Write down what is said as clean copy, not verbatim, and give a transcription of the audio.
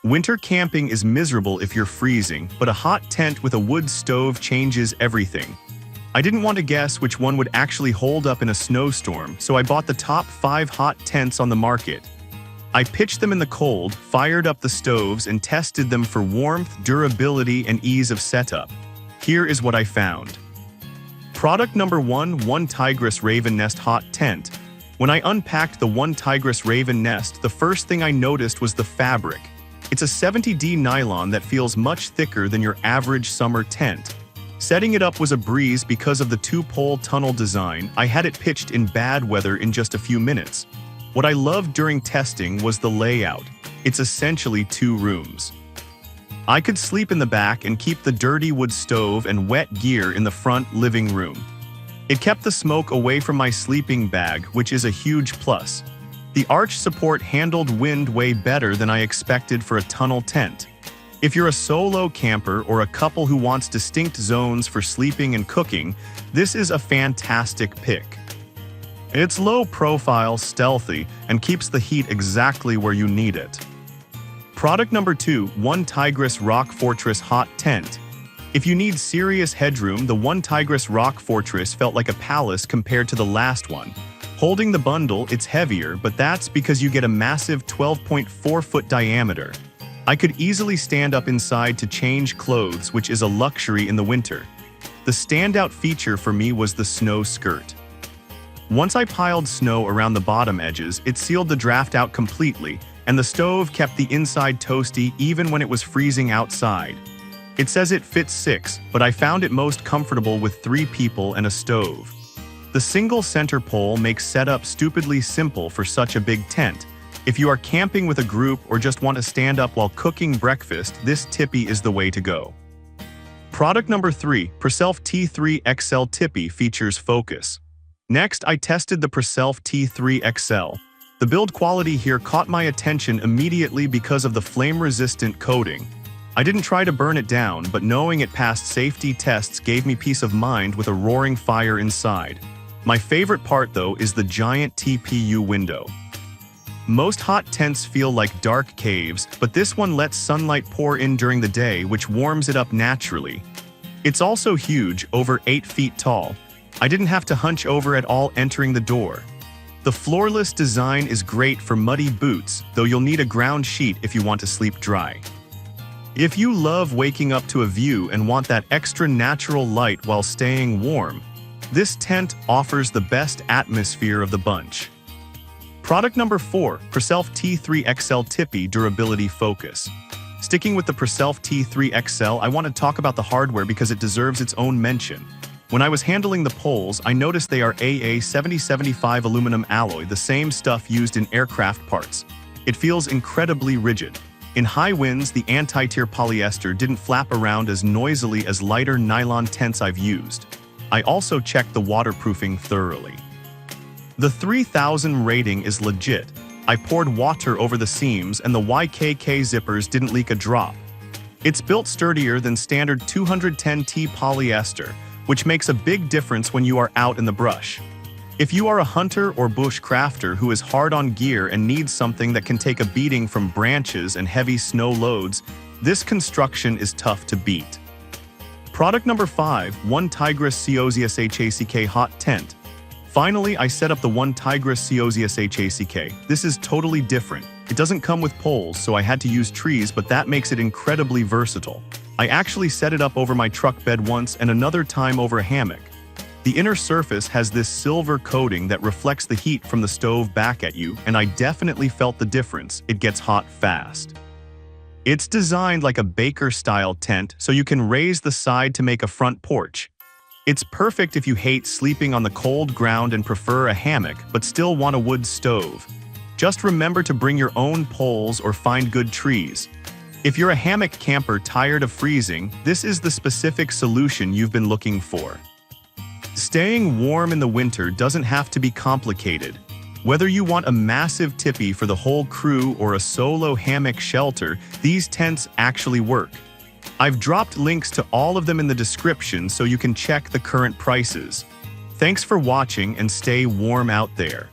Winter camping is miserable if you're freezing, but a hot tent with a wood stove changes everything. I didn't want to guess which one would actually hold up in a snowstorm, so I bought the top 5 hot tents on the market. I pitched them in the cold, fired up the stoves, and tested them for warmth, durability, and ease of setup. Here is what I found. Product number 1, OneTigris Raven Nest Hot Tent. When I unpacked the OneTigris Raven Nest, the first thing I noticed was the fabric. It's a 70D nylon that feels much thicker than your average summer tent. Setting it up was a breeze because of the 2-pole tunnel design. I had it pitched in bad weather in just a few minutes. What I loved during testing was the layout. It's essentially 2 rooms. I could sleep in the back and keep the dirty wood stove and wet gear in the front living room. It kept the smoke away from my sleeping bag, which is a huge plus. The arch support handled wind way better than I expected for a tunnel tent. If you're a solo camper or a couple who wants distinct zones for sleeping and cooking, this is a fantastic pick. It's low profile, stealthy, and keeps the heat exactly where you need it. Product number 2, OneTigris Rock Fortress Hot Tent. If you need serious headroom, the OneTigris Rock Fortress felt like a palace compared to the last one. Holding the bundle, it's heavier, but that's because you get a massive 12.4-foot diameter. I could easily stand up inside to change clothes, which is a luxury in the winter. The standout feature for me was the snow skirt. Once I piled snow around the bottom edges, it sealed the draft out completely, and the stove kept the inside toasty even when it was freezing outside. It says it fits 6, but I found it most comfortable with 3 people and a stove. The single center pole makes setup stupidly simple for such a big tent. If you are camping with a group or just want to stand up while cooking breakfast, this Tipi is the way to go. Product number 3, Preself T3 XL Tipi features focus. Next, I tested the Preself T3 XL. The build quality here caught my attention immediately because of the flame-resistant coating. I didn't try to burn it down, but knowing it passed safety tests gave me peace of mind with a roaring fire inside. My favorite part, though, is the giant TPU window. Most hot tents feel like dark caves, but this one lets sunlight pour in during the day, which warms it up naturally. It's also huge, over 8 feet tall. I didn't have to hunch over at all entering the door. The floorless design is great for muddy boots, though you'll need a ground sheet if you want to sleep dry. If you love waking up to a view and want that extra natural light while staying warm, this tent offers the best atmosphere of the bunch. Product number 4, Preself T3 XL Tipi Durability Focus. Sticking with the Preself T3 XL, I want to talk about the hardware because it deserves its own mention. When I was handling the poles, I noticed they are AA7075 aluminum alloy, the same stuff used in aircraft parts. It feels incredibly rigid. In high winds, the anti-tear polyester didn't flap around as noisily as lighter nylon tents I've used. I also checked the waterproofing thoroughly. The 3000 rating is legit. I poured water over the seams and the YKK zippers didn't leak a drop. It's built sturdier than standard 210T polyester, which makes a big difference when you are out in the brush. If you are a hunter or bush crafter who is hard on gear and needs something that can take a beating from branches and heavy snow loads, this construction is tough to beat. Product number 5, OneTigris Ceosius HACK Hot Tent. Finally, I set up the OneTigris Ceosius HACK. This is totally different. It doesn't come with poles, so I had to use trees, but that makes it incredibly versatile. I actually set it up over my truck bed once and another time over a hammock. The inner surface has this silver coating that reflects the heat from the stove back at you, and I definitely felt the difference. It gets hot fast. It's designed like a baker-style tent, so you can raise the side to make a front porch. It's perfect if you hate sleeping on the cold ground and prefer a hammock, but still want a wood stove. Just remember to bring your own poles or find good trees. If you're a hammock camper tired of freezing, this is the specific solution you've been looking for. Staying warm in the winter doesn't have to be complicated. Whether you want a massive tipi for the whole crew or a solo hammock shelter, these tents actually work. I've dropped links to all of them in the description so you can check the current prices. Thanks for watching and stay warm out there.